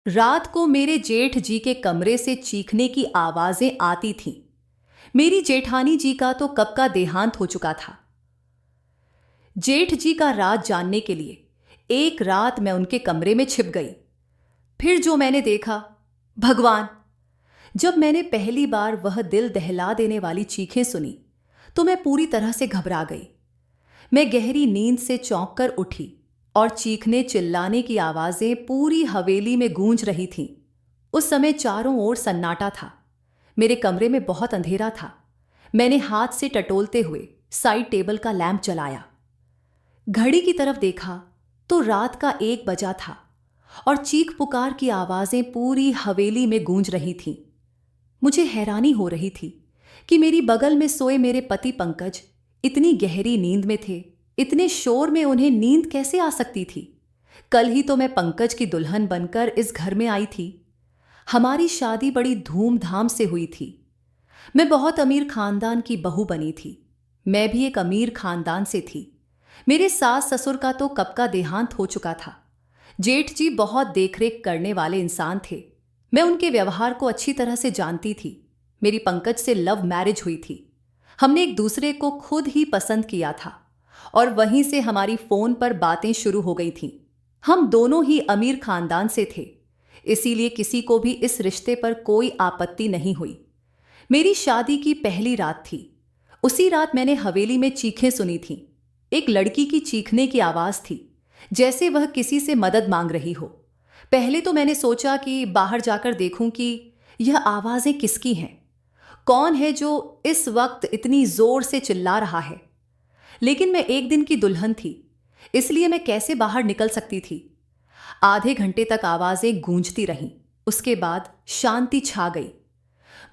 रात को मेरे जेठ जी के कमरे से चीखने की आवाजें आती थीं। मेरी जेठानी जी का तो कब का देहांत हो चुका था। जेठ जी का राज जानने के लिए एक रात मैं उनके कमरे में छिप गई। फिर जो मैंने देखा, भगवान! जब मैंने पहली बार वह दिल दहला देने वाली चीखें सुनी तो मैं पूरी तरह से घबरा गई। मैं गहरी नींद से चौंक कर उठी और चीखने चिल्लाने की आवाजें पूरी हवेली में गूंज रही थीं। उस समय चारों ओर सन्नाटा था। मेरे कमरे में बहुत अंधेरा था। मैंने हाथ से टटोलते हुए साइड टेबल का लैंप जलाया। घड़ी की तरफ देखा तो रात का 1 बजा था और चीख पुकार की आवाजें पूरी हवेली में गूंज रही थीं। मुझे हैरानी हो रही थी कि मेरी बगल में सोए मेरे पति पंकज इतनी गहरी नींद में थे। इतने शोर में उन्हें नींद कैसे आ सकती थी? कल ही तो मैं पंकज की दुल्हन बनकर इस घर में आई थी। हमारी शादी बड़ी धूमधाम से हुई थी। मैं बहुत अमीर खानदान की बहू बनी थी। मैं भी एक अमीर खानदान से थी। मेरे सास ससुर का तो कब का देहांत हो चुका था। जेठ जी बहुत देखरेख करने वाले इंसान थे। मैं उनके व्यवहार को अच्छी तरह से जानती थी। मेरी पंकज से लव मैरिज हुई थी। हमने एक दूसरे को खुद ही पसंद किया था और वहीं से हमारी फोन पर बातें शुरू हो गई थीं। हम दोनों ही अमीर खानदान से थे, इसीलिए किसी को भी इस रिश्ते पर कोई आपत्ति नहीं हुई। मेरी शादी की पहली रात थी। उसी रात मैंने हवेली में चीखें सुनी थीं। एक लड़की की चीखने की आवाज थी, जैसे वह किसी से मदद मांग रही हो। पहले तो मैंने सोचा कि बाहर जाकर देखूं कि यह आवाजें किसकी हैं। कौन है जो इस वक्त इतनी जोर से चिल्ला रहा है? लेकिन मैं एक दिन की दुल्हन थी, इसलिए मैं कैसे बाहर निकल सकती थी। आधे घंटे तक आवाजें गूंजती रहीं। उसके बाद शांति छा गई।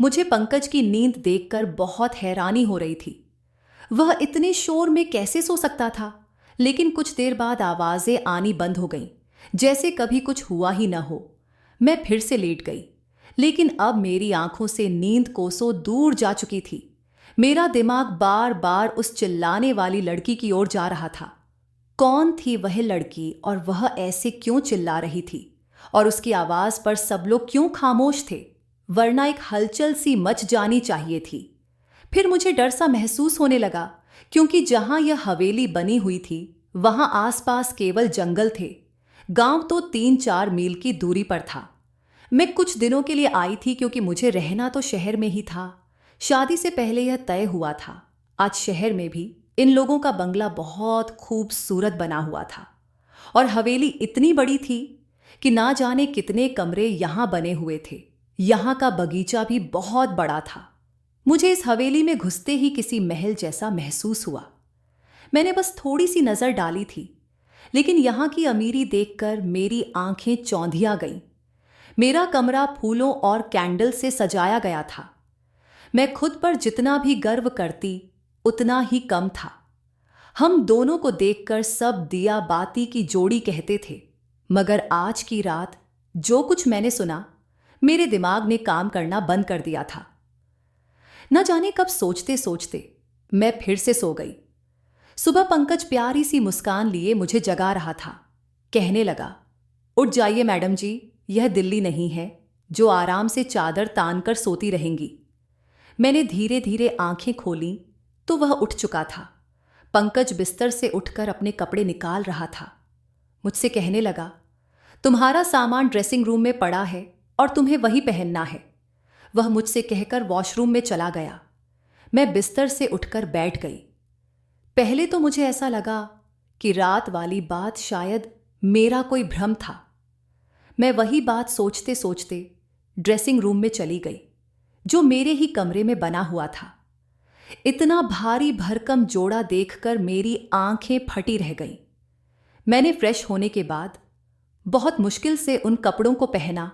मुझे पंकज की नींद देखकर बहुत हैरानी हो रही थी। वह इतने शोर में कैसे सो सकता था? लेकिन कुछ देर बाद आवाजें आनी बंद हो गईं, जैसे कभी कुछ हुआ ही न हो। मैं फिर से लेट गई, लेकिन अब मेरी आंखों से नींद कोसों दूर जा चुकी थी। मेरा दिमाग बार बार उस चिल्लाने वाली लड़की की ओर जा रहा था। कौन थी वह लड़की और वह ऐसे क्यों चिल्ला रही थी? और उसकी आवाज पर सब लोग क्यों खामोश थे? वरना एक हलचल सी मच जानी चाहिए थी। फिर मुझे डर सा महसूस होने लगा, क्योंकि जहां यह हवेली बनी हुई थी वहां आसपास केवल जंगल थे। गांव तो 3-4 मील की दूरी पर था। मैं कुछ दिनों के लिए आई थी क्योंकि मुझे रहना तो शहर में ही था। शादी से पहले यह तय हुआ था। आज शहर में भी इन लोगों का बंगला बहुत खूबसूरत बना हुआ था और हवेली इतनी बड़ी थी कि ना जाने कितने कमरे यहां बने हुए थे। यहां का बगीचा भी बहुत बड़ा था। मुझे इस हवेली में घुसते ही किसी महल जैसा महसूस हुआ। मैंने बस थोड़ी सी नजर डाली थी, लेकिन यहां की अमीरी देखकर मेरी आंखें चौंधिया गईं। मेरा कमरा फूलों और कैंडल से सजाया गया था। मैं खुद पर जितना भी गर्व करती उतना ही कम था। हम दोनों को देखकर सब दिया बाती की जोड़ी कहते थे, मगर आज की रात जो कुछ मैंने सुना, मेरे दिमाग ने काम करना बंद कर दिया था। न जाने कब सोचते सोचते मैं फिर से सो गई। सुबह पंकज प्यारी सी मुस्कान लिए मुझे जगा रहा था। कहने लगा, उठ जाइए मैडम जी, यह दिल्ली नहीं है जो आराम से चादर तान कर सोती रहेंगी। मैंने धीरे धीरे आंखें खोलीं तो वह उठ चुका था। पंकज बिस्तर से उठकर अपने कपड़े निकाल रहा था। मुझसे कहने लगा, तुम्हारा सामान ड्रेसिंग रूम में पड़ा है और तुम्हें वही पहनना है। वह मुझसे कहकर वॉशरूम में चला गया। मैं बिस्तर से उठकर बैठ गई। पहले तो मुझे ऐसा लगा कि रात वाली बात शायद मेरा कोई भ्रम था। मैं वही बात सोचते सोचते ड्रेसिंग रूम में चली गई, जो मेरे ही कमरे में बना हुआ था। इतना भारी भरकम जोड़ा देखकर मेरी आंखें फटी रह गईं। मैंने फ्रेश होने के बाद बहुत मुश्किल से उन कपड़ों को पहना।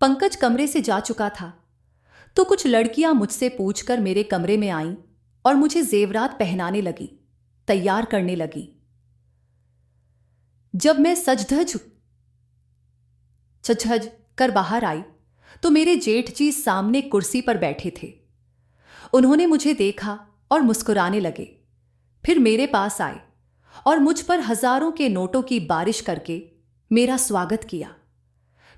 पंकज कमरे से जा चुका था तो कुछ लड़कियां मुझसे पूछकर मेरे कमरे में आईं और मुझे जेवरात पहनाने लगी, तैयार करने लगी। जब मैं सजधज छछज कर बाहर आई तो मेरे जेठ जी सामने कुर्सी पर बैठे थे। उन्होंने मुझे देखा और मुस्कुराने लगे। फिर मेरे पास आए और मुझ पर हजारों के नोटों की बारिश करके मेरा स्वागत किया।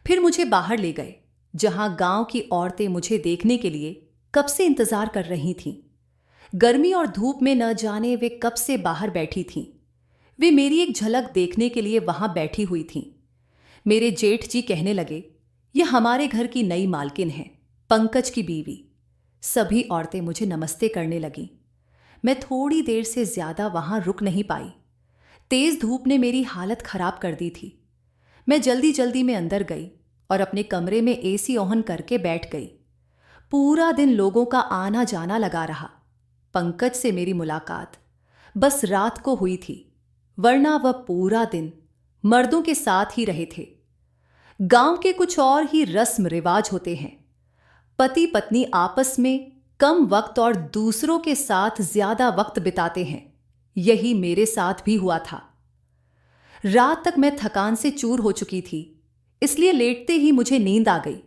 फिर मुझे बाहर ले गए, जहां गांव की औरतें मुझे देखने के लिए कब से इंतजार कर रही थीं। गर्मी और धूप में न जाने वे कब से बाहर बैठी थीं। वे मेरी एक झलक देखने के लिए वहां बैठी हुई थीं। मेरे जेठ जी कहने लगे, यह हमारे घर की नई मालकिन है, पंकज की बीवी। सभी औरतें मुझे नमस्ते करने लगीं। मैं थोड़ी देर से ज्यादा वहां रुक नहीं पाई। तेज धूप ने मेरी हालत खराब कर दी थी। मैं जल्दी जल्दी में अंदर गई और अपने कमरे में एसी ऑन करके बैठ गई। पूरा दिन लोगों का आना जाना लगा रहा। पंकज से मेरी मुलाकात बस रात को हुई थी, वरना वह पूरा दिन मर्दों के साथ ही रहे थे। गांव के कुछ और ही रस्म रिवाज होते हैं। पति पत्नी आपस में कम वक्त और दूसरों के साथ ज्यादा वक्त बिताते हैं। यही मेरे साथ भी हुआ था। रात तक मैं थकान से चूर हो चुकी थी, इसलिए लेटते ही मुझे नींद आ गई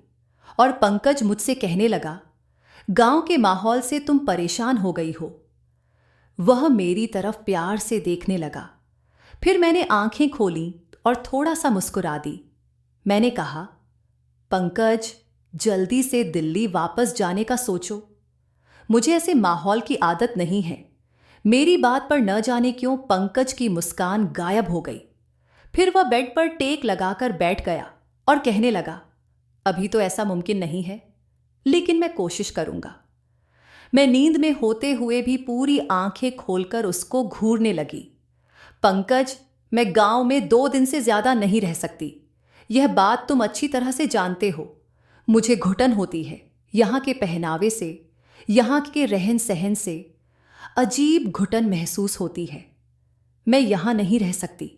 और पंकज मुझसे कहने लगा, गांव के माहौल से तुम परेशान हो गई हो। वह मेरी तरफ प्यार से देखने लगा। फिर मैंने आंखें खोलीं और थोड़ा सा मुस्कुरा दी। मैंने कहा, पंकज, जल्दी से दिल्ली वापस जाने का सोचो। मुझे ऐसे माहौल की आदत नहीं है। मेरी बात पर न जाने क्यों पंकज की मुस्कान गायब हो गई। फिर वह बेड पर टेक लगाकर बैठ गया और कहने लगा, अभी तो ऐसा मुमकिन नहीं है, लेकिन मैं कोशिश करूंगा। मैं नींद में होते हुए भी पूरी आंखें खोलकर उसको घूरने लगी। पंकज, मैं गांव में 2 दिन से ज्यादा नहीं रह सकती। यह बात तुम अच्छी तरह से जानते हो। मुझे घुटन होती है। यहां के पहनावे से, यहां के रहन सहन से अजीब घुटन महसूस होती है। मैं यहां नहीं रह सकती।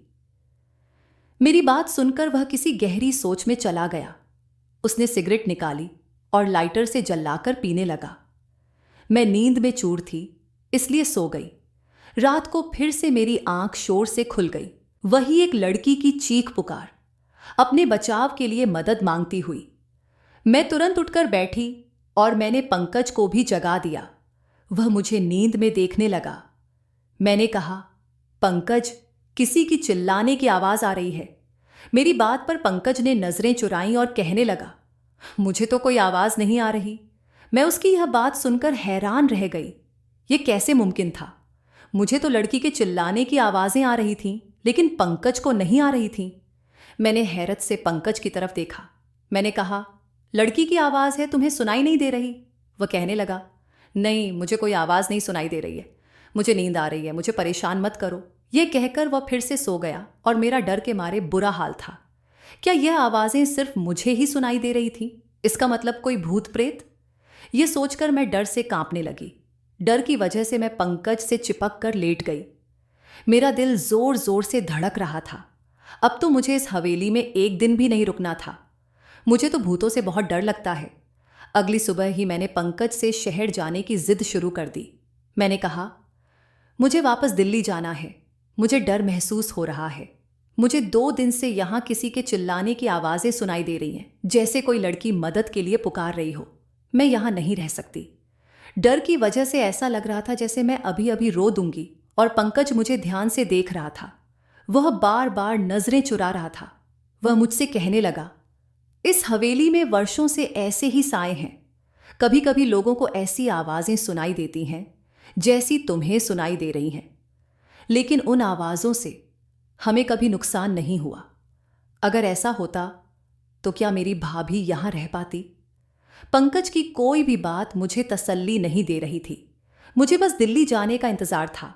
मेरी बात सुनकर वह किसी गहरी सोच में चला गया। उसने सिगरेट निकाली और लाइटर से जलाकर पीने लगा। मैं नींद में चूर थी, इसलिए सो गई। रात को फिर से मेरी आंख शोर से खुल गई। वही एक लड़की की चीख पुकार, अपने बचाव के लिए मदद मांगती हुई। मैं तुरंत उठकर बैठी और मैंने पंकज को भी जगा दिया। वह मुझे नींद में देखने लगा। मैंने कहा, पंकज, किसी की चिल्लाने की आवाज आ रही है। मेरी बात पर पंकज ने नजरें चुराईं और कहने लगा, मुझे तो कोई आवाज नहीं आ रही। मैं उसकी यह बात सुनकर हैरान रह गई। यह कैसे मुमकिन था? मुझे तो लड़की के चिल्लाने की आवाजें आ रही थीं, लेकिन पंकज को नहीं आ रही थीं। मैंने हैरत से पंकज की तरफ देखा। मैंने कहा, लड़की की आवाज है, तुम्हें सुनाई नहीं दे रही? वह कहने लगा, नहीं, मुझे कोई आवाज नहीं सुनाई दे रही है। मुझे नींद आ रही है, मुझे परेशान मत करो। यह कहकर वह फिर से सो गया और मेरा डर के मारे बुरा हाल था। क्या यह आवाजें सिर्फ मुझे ही सुनाई दे रही थी? इसका मतलब कोई भूत प्रेत? यह सोचकर मैं डर से कांपने लगी। डर की वजह से मैं पंकज से चिपक कर लेट गई। मेरा दिल जोर जोर से धड़क रहा था। अब तो मुझे इस हवेली में एक दिन भी नहीं रुकना था। मुझे तो भूतों से बहुत डर लगता है। अगली सुबह ही मैंने पंकज से शहर जाने की जिद शुरू कर दी। मैंने कहा, मुझे वापस दिल्ली जाना है। मुझे डर महसूस हो रहा है। मुझे 2 दिन से यहां किसी के चिल्लाने की आवाजें सुनाई दे रही हैं, जैसे कोई लड़की मदद के लिए पुकार रही हो। मैं यहां नहीं रह सकती। डर की वजह से ऐसा लग रहा था जैसे मैं अभी अभी रो दूंगी। और पंकज मुझे ध्यान से देख रहा था। वह बार बार नजरें चुरा रहा था। वह मुझसे कहने लगा, इस हवेली में वर्षों से ऐसे ही साए हैं। कभी कभी लोगों को ऐसी आवाजें सुनाई देती हैं जैसी तुम्हें सुनाई दे रही हैं, लेकिन उन आवाजों से हमें कभी नुकसान नहीं हुआ। अगर ऐसा होता तो क्या मेरी भाभी यहां रह पाती? पंकज की कोई भी बात मुझे तसल्ली नहीं दे रही थी। मुझे बस दिल्ली जाने का इंतजार था।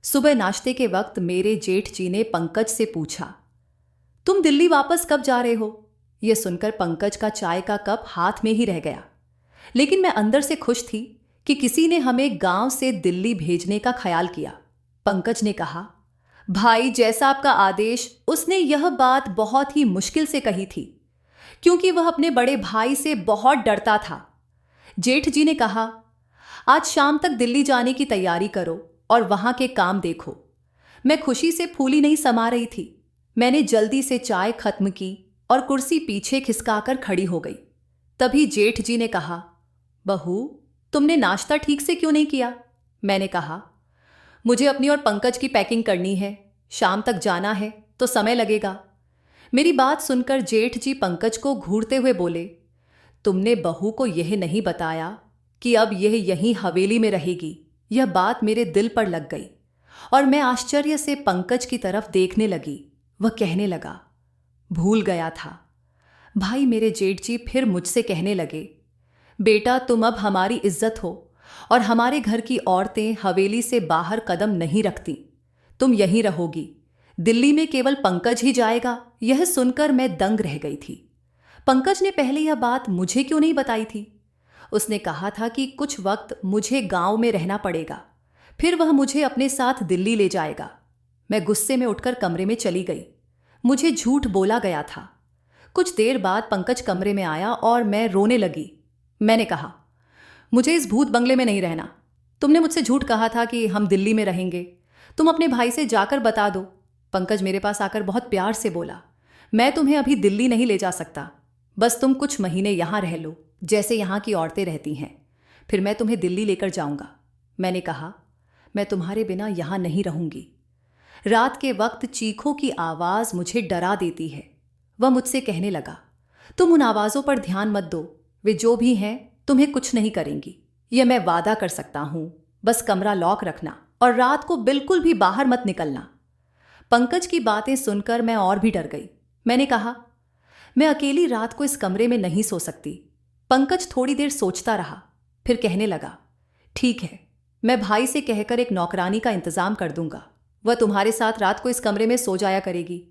सुबह नाश्ते के वक्त मेरे जेठ जी ने पंकज से पूछा, तुम दिल्ली वापस कब जा रहे हो? यह सुनकर पंकज का चाय का कप हाथ में ही रह गया। लेकिन मैं अंदर से खुश थी कि किसी ने हमें गांव से दिल्ली भेजने का ख्याल किया। पंकज ने कहा, भाई, जैसा आपका आदेश। उसने यह बात बहुत ही मुश्किल से कही थी, क्योंकि वह अपने बड़े भाई से बहुत डरता था। जेठ जी ने कहा, आज शाम तक दिल्ली जाने की तैयारी करो और वहां के काम देखो। मैं खुशी से फूली नहीं समा रही थी। मैंने जल्दी से चाय खत्म की और कुर्सी पीछे खिसकाकर खड़ी हो गई। तभी जेठ जी ने कहा, बहू, तुमने नाश्ता ठीक से क्यों नहीं किया? मैंने कहा, मुझे अपनी और पंकज की पैकिंग करनी है। शाम तक जाना है तो समय लगेगा। मेरी बात सुनकर जेठ जी पंकज को घूरते हुए बोले, तुमने बहू को यह नहीं बताया कि अब यह यहीं हवेली में रहेगी। यह बात मेरे दिल पर लग गई और मैं आश्चर्य से पंकज की तरफ देखने लगी। वह कहने लगा, भूल गया था। भाई मेरे जेठ जी फिर मुझसे कहने लगे, बेटा तुम अब हमारी इज्जत हो और हमारे घर की औरतें हवेली से बाहर कदम नहीं रखती। तुम यहीं रहोगी, दिल्ली में केवल पंकज ही जाएगा। यह सुनकर मैं दंग रह गई थी। पंकज ने पहले यह बात मुझे क्यों नहीं बताई थी? उसने कहा था कि कुछ वक्त मुझे गांव में रहना पड़ेगा, फिर वह मुझे अपने साथ दिल्ली ले जाएगा। मैं गुस्से में उठकर कमरे में चली गई। मुझे झूठ बोला गया था। कुछ देर बाद पंकज कमरे में आया और मैं रोने लगी। मैंने कहा, मुझे इस भूत बंगले में नहीं रहना। तुमने मुझसे झूठ कहा था कि हम दिल्ली में रहेंगे। तुम अपने भाई से जाकर बता दो। पंकज मेरे पास आकर बहुत प्यार से बोला, मैं तुम्हें अभी दिल्ली नहीं ले जा सकता। बस तुम कुछ महीने यहाँ रह लो, जैसे यहाँ की औरतें रहती हैं। फिर मैं तुम्हें दिल्ली लेकर जाऊंगा। मैंने कहा, मैं तुम्हारे बिना यहाँ नहीं रहूंगी। रात के वक्त चीखों की आवाज़ मुझे डरा देती है। वह मुझसे कहने लगा, तुम उन आवाज़ों पर ध्यान मत दो। वे जो भी हैं तुम्हें कुछ नहीं करेंगी, यह मैं वादा कर सकता हूं। बस कमरा लॉक रखना और रात को बिल्कुल भी बाहर मत निकलना। पंकज की बातें सुनकर मैं और भी डर गई। मैंने कहा, मैं अकेली रात को इस कमरे में नहीं सो सकती। पंकज थोड़ी देर सोचता रहा, फिर कहने लगा, ठीक है, मैं भाई से कहकर एक नौकरानी का इंतजाम कर दूंगा। वह तुम्हारे साथ रात को इस कमरे में सो जाया करेगी।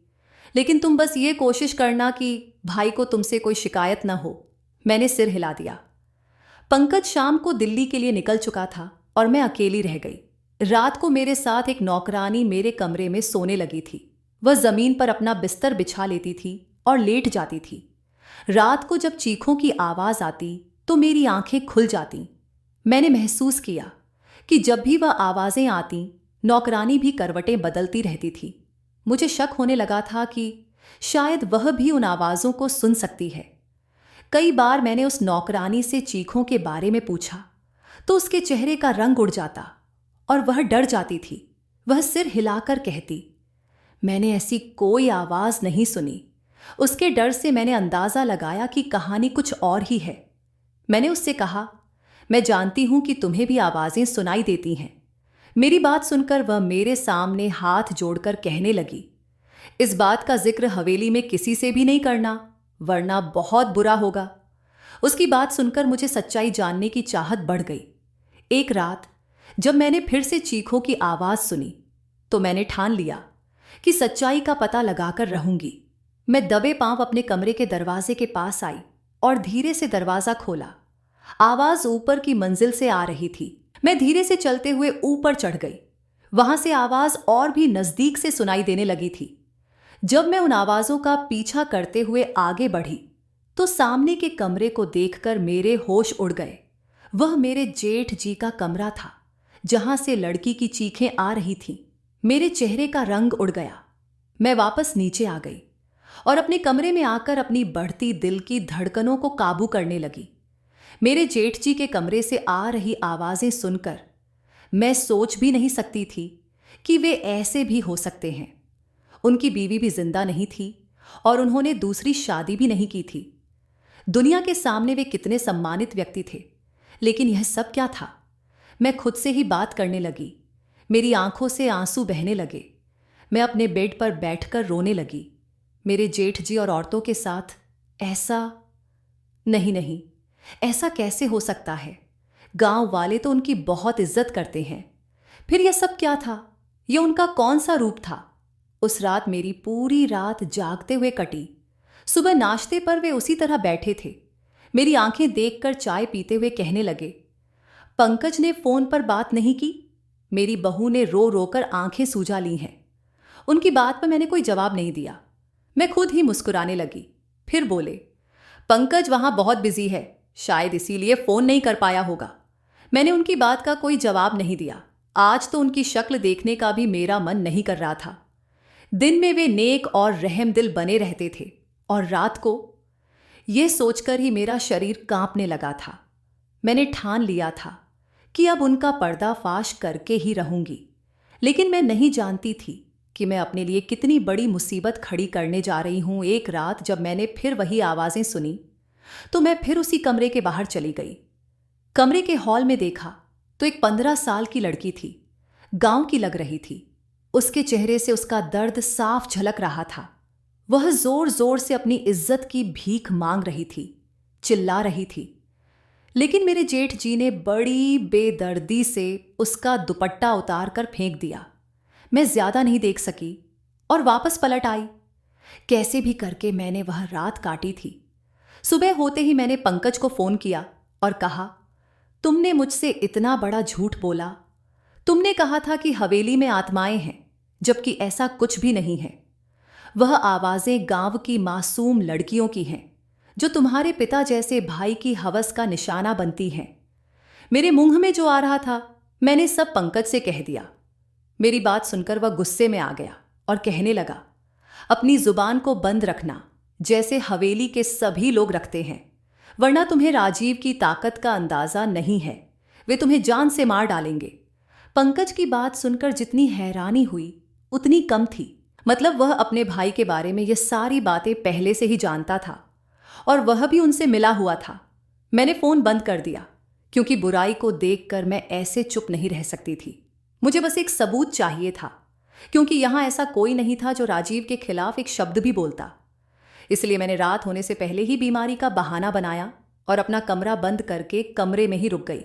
लेकिन तुम बस ये कोशिश करना कि भाई को तुमसे कोई शिकायत न हो। मैंने सिर हिला दिया। पंकज शाम को दिल्ली के लिए निकल चुका था और मैं अकेली रह गई। रात को मेरे साथ एक नौकरानी मेरे कमरे में सोने लगी थी। वह जमीन पर अपना बिस्तर बिछा लेती थी और लेट जाती थी। रात को जब चीखों की आवाज आती तो मेरी आंखें खुल जाती। मैंने महसूस किया कि जब भी वह आवाजें आती, नौकरानी भी करवटें बदलती रहती थी। मुझे शक होने लगा था कि शायद वह भी उन आवाजों को सुन सकती है। कई बार मैंने उस नौकरानी से चीखों के बारे में पूछा तो उसके चेहरे का रंग उड़ जाता और वह डर जाती थी। वह सिर हिलाकर कहती, मैंने ऐसी कोई आवाज नहीं सुनी। उसके डर से मैंने अंदाजा लगाया कि कहानी कुछ और ही है। मैंने उससे कहा, मैं जानती हूं कि तुम्हें भी आवाजें सुनाई देती हैं। मेरी बात सुनकर वह मेरे सामने हाथ जोड़कर कहने लगी, इस बात का जिक्र हवेली में किसी से भी नहीं करना, वरना बहुत बुरा होगा। उसकी बात सुनकर मुझे सच्चाई जानने की चाहत बढ़ गई। एक रात जब मैंने फिर से चीखों की आवाज सुनी तो मैंने ठान लिया कि सच्चाई का पता लगाकर रहूंगी। मैं दबे पांव अपने कमरे के दरवाजे के पास आई और धीरे से दरवाजा खोला। आवाज ऊपर की मंजिल से आ रही थी। मैं धीरे से चलते हुए ऊपर चढ़ गई। वहां से आवाज और भी नजदीक से सुनाई देने लगी थी। जब मैं उन आवाजों का पीछा करते हुए आगे बढ़ी तो सामने के कमरे को देखकर मेरे होश उड़ गए। वह मेरे जेठ जी का कमरा था, जहां से लड़की की चीखें आ रही थीं। मेरे चेहरे का रंग उड़ गया। मैं वापस नीचे आ गई और अपने कमरे में आकर अपनी बढ़ती दिल की धड़कनों को काबू करने लगी। मेरे जेठ जी के कमरे से आ रही आवाजें सुनकर मैं सोच भी नहीं सकती थी कि वे ऐसे भी हो सकते हैं। उनकी बीवी भी जिंदा नहीं थी और उन्होंने दूसरी शादी भी नहीं की थी। दुनिया के सामने वे कितने सम्मानित व्यक्ति थे, लेकिन यह सब क्या था? मैं खुद से ही बात करने लगी। मेरी आंखों से आंसू बहने लगे। मैं अपने बेड पर बैठकर रोने लगी। मेरे जेठ जी और औरतों के साथ ऐसा नहीं, ऐसा कैसे हो सकता है? गांव वाले तो उनकी बहुत इज्जत करते हैं। फिर यह सब क्या था? यह उनका कौन सा रूप था? उस रात मेरी पूरी रात जागते हुए कटी। सुबह नाश्ते पर वे उसी तरह बैठे थे। मेरी आंखें देखकर चाय पीते हुए कहने लगे, पंकज ने फोन पर बात नहीं की? मेरी बहू ने रो रोकर आंखें सूजा ली हैं। उनकी बात पर मैंने कोई जवाब नहीं दिया। मैं खुद ही मुस्कुराने लगी। फिर बोले, पंकज वहां बहुत बिजी है, शायद इसीलिए फोन नहीं कर पाया होगा। मैंने उनकी बात का कोई जवाब नहीं दिया। आज तो उनकी शक्ल देखने का भी मेरा मन नहीं कर रहा था। दिन में वे नेक और रहमदिल बने रहते थे और रात को यह सोचकर ही मेरा शरीर कांपने लगा था। मैंने ठान लिया था कि अब उनका पर्दाफाश करके ही रहूंगी, लेकिन मैं नहीं जानती थी कि मैं अपने लिए कितनी बड़ी मुसीबत खड़ी करने जा रही हूं। एक रात जब मैंने फिर वही आवाज़ें सुनी तो मैं फिर उसी कमरे के बाहर चली गई। कमरे के हॉल में देखा तो एक 15 साल की लड़की थी। गांव की लग रही थी। उसके चेहरे से उसका दर्द साफ झलक रहा था। वह जोर जोर से अपनी इज्जत की भीख मांग रही थी, चिल्ला रही थी। लेकिन मेरे जेठ जी ने बड़ी बेदर्दी से उसका दुपट्टा उतार कर फेंक दिया। मैं ज्यादा नहीं देख सकी और वापस पलट आई। कैसे भी करके मैंने वह रात काटी थी। सुबह होते ही मैंने पंकज को फोन किया और कहा, तुमने मुझसे इतना बड़ा झूठ बोला। तुमने कहा था कि हवेली में आत्माएं हैं, जबकि ऐसा कुछ भी नहीं है। वह आवाजें गांव की मासूम लड़कियों की हैं, जो तुम्हारे पिता जैसे भाई की हवस का निशाना बनती हैं। मेरे मुंह में जो आ रहा था मैंने सब पंकज से कह दिया। मेरी बात सुनकर वह गुस्से में आ गया और कहने लगा, अपनी जुबान को बंद रखना, जैसे हवेली के सभी लोग रखते हैं, वरना तुम्हें राजीव की ताकत का अंदाजा नहीं है। वे तुम्हें जान से मार डालेंगे। पंकज की बात सुनकर जितनी हैरानी हुई उतनी कम थी। मतलब वह अपने भाई के बारे में ये सारी बातें पहले से ही जानता था और वह भी उनसे मिला हुआ था। मैंने फोन बंद कर दिया क्योंकि बुराई को देखकर मैं ऐसे चुप नहीं रह सकती थी। मुझे बस एक सबूत चाहिए था, क्योंकि यहां ऐसा कोई नहीं था जो राजीव के खिलाफ एक शब्द भी बोलता। इसलिए मैंने रात होने से पहले ही बीमारी का बहाना बनाया और अपना कमरा बंद करके कमरे में ही रुक गई।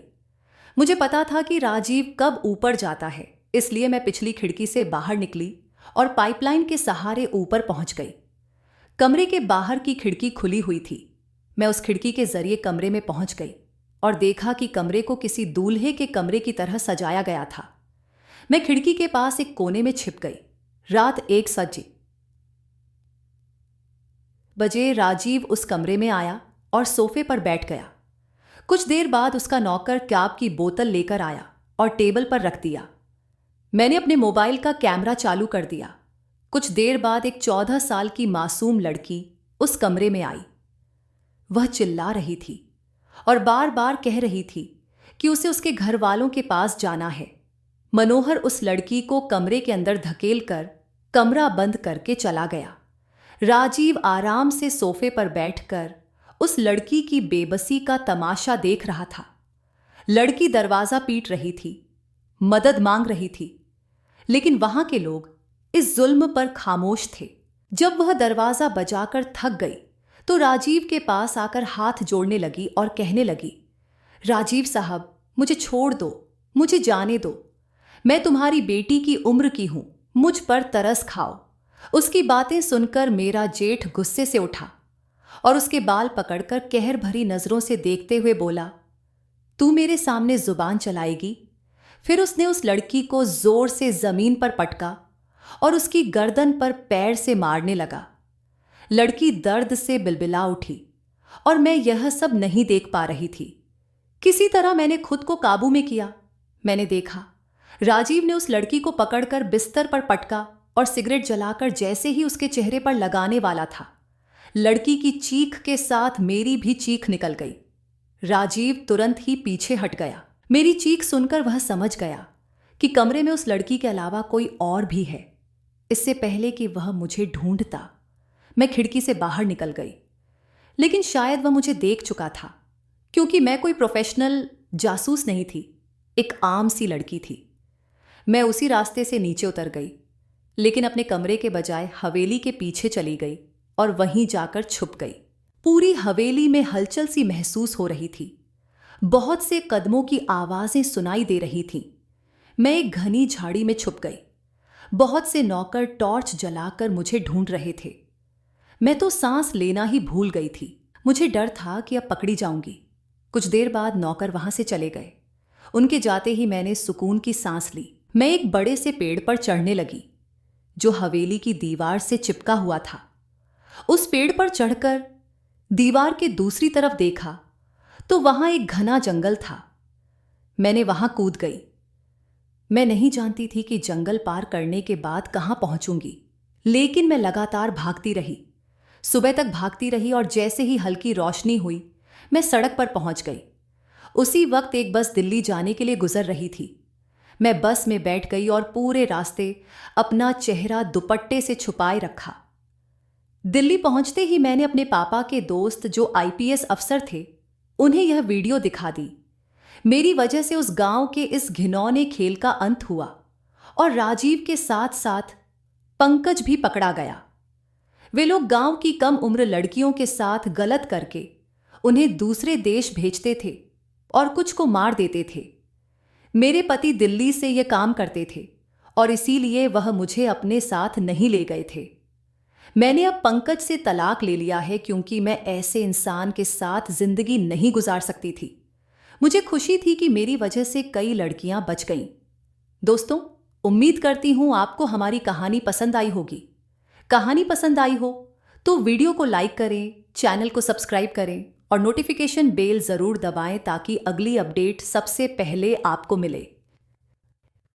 मुझे पता था कि राजीव कब ऊपर जाता है, इसलिए मैं पिछली खिड़की से बाहर निकली और पाइपलाइन के सहारे ऊपर पहुंच गई। कमरे के बाहर की खिड़की खुली हुई थी। मैं उस खिड़की के जरिए कमरे में पहुंच गई और देखा कि कमरे को किसी दूल्हे के कमरे की तरह सजाया गया था। मैं खिड़की के पास एक कोने में छिप गई। रात 1 बजे राजीव उस कमरे में आया और सोफे पर बैठ गया। कुछ देर बाद उसका नौकर कैब की बोतल लेकर आया और टेबल पर रख दिया। मैंने अपने मोबाइल का कैमरा चालू कर दिया। कुछ देर बाद एक 14 साल की मासूम लड़की उस कमरे में आई। वह चिल्ला रही थी और बार बार कह रही थी कि उसे उसके घर वालों के पास जाना है। मनोहर उस लड़की को कमरे के अंदर धकेलकर कमरा बंद करके चला गया। राजीव आराम से सोफे पर बैठकर उस लड़की की बेबसी का तमाशा देख रहा था। लड़की दरवाजा पीट रही थी, मदद मांग रही थी, लेकिन वहां के लोग इस जुल्म पर खामोश थे। जब वह दरवाजा बजाकर थक गई तो राजीव के पास आकर हाथ जोड़ने लगी और कहने लगी, राजीव साहब, मुझे छोड़ दो, मुझे जाने दो। मैं तुम्हारी बेटी की उम्र की हूं, मुझ पर तरस खाओ। उसकी बातें सुनकर मेरा जेठ गुस्से से उठा और उसके बाल पकड़कर कहर भरी नजरों से देखते हुए बोला, तू मेरे सामने जुबान चलाएगी? फिर उसने उस लड़की को जोर से जमीन पर पटका और उसकी गर्दन पर पैर से मारने लगा। लड़की दर्द से बिलबिला उठी और मैं यह सब नहीं देख पा रही थी। किसी तरह मैंने खुद को काबू में किया। मैंने देखा राजीव ने उस लड़की को पकड़कर बिस्तर पर पटका और सिगरेट जलाकर जैसे ही उसके चेहरे पर लगाने वाला था, लड़की की चीख के साथ मेरी भी चीख निकल गई। राजीव तुरंत ही पीछे हट गया। मेरी चीख सुनकर वह समझ गया कि कमरे में उस लड़की के अलावा कोई और भी है। इससे पहले कि वह मुझे ढूंढता, मैं खिड़की से बाहर निकल गई। लेकिन शायद वह मुझे देख चुका था, क्योंकि मैं कोई प्रोफेशनल जासूस नहीं थी, एक आम सी लड़की थी। मैं उसी रास्ते से नीचे उतर गई, लेकिन अपने कमरे के बजाय हवेली के पीछे चली गई और वहीं जाकर छुप गई। पूरी हवेली में हलचल सी महसूस हो रही थी। बहुत से कदमों की आवाजें सुनाई दे रही थीं। मैं एक घनी झाड़ी में छुप गई। बहुत से नौकर टॉर्च जलाकर मुझे ढूंढ रहे थे। मैं तो सांस लेना ही भूल गई थी। मुझे डर था कि अब पकड़ी जाऊंगी। कुछ देर बाद नौकर वहां से चले गए। उनके जाते ही मैंने सुकून की सांस ली। मैं एक बड़े से पेड़ पर चढ़ने लगी, जो हवेली की दीवार से चिपका हुआ था। उस पेड़ पर चढ़कर दीवार के दूसरी तरफ देखा तो वहां एक घना जंगल था। मैंने वहां कूद गई। मैं नहीं जानती थी कि जंगल पार करने के बाद कहां पहुंचूंगी, लेकिन मैं लगातार भागती रही। सुबह तक भागती रही और जैसे ही हल्की रोशनी हुई मैं सड़क पर पहुंच गई। उसी वक्त एक बस दिल्ली जाने के लिए गुजर रही थी। मैं बस में बैठ गई और पूरे रास्ते अपना चेहरा दुपट्टे से छुपाए रखा। दिल्ली पहुंचते ही मैंने अपने पापा के दोस्त जो आईपीएस अफसर थे उन्हें यह वीडियो दिखा दी। मेरी वजह से उस गांव के इस घिनौने खेल का अंत हुआ और राजीव के साथ साथ पंकज भी पकड़ा गया। वे लोग गांव की कम उम्र लड़कियों के साथ गलत करके उन्हें दूसरे देश भेजते थे और कुछ को मार देते थे। मेरे पति दिल्ली से ये काम करते थे और इसीलिए वह मुझे अपने साथ नहीं ले गए थे। मैंने अब पंकज से तलाक ले लिया है क्योंकि मैं ऐसे इंसान के साथ जिंदगी नहीं गुजार सकती थी। मुझे खुशी थी कि मेरी वजह से कई लड़कियां बच गईं। दोस्तों, उम्मीद करती हूं आपको हमारी कहानी पसंद आई होगी। कहानी पसंद आई हो तो वीडियो को लाइक करें, चैनल को सब्सक्राइब करें और नोटिफिकेशन बेल जरूर दबाएं ताकि अगली अपडेट सबसे पहले आपको मिले।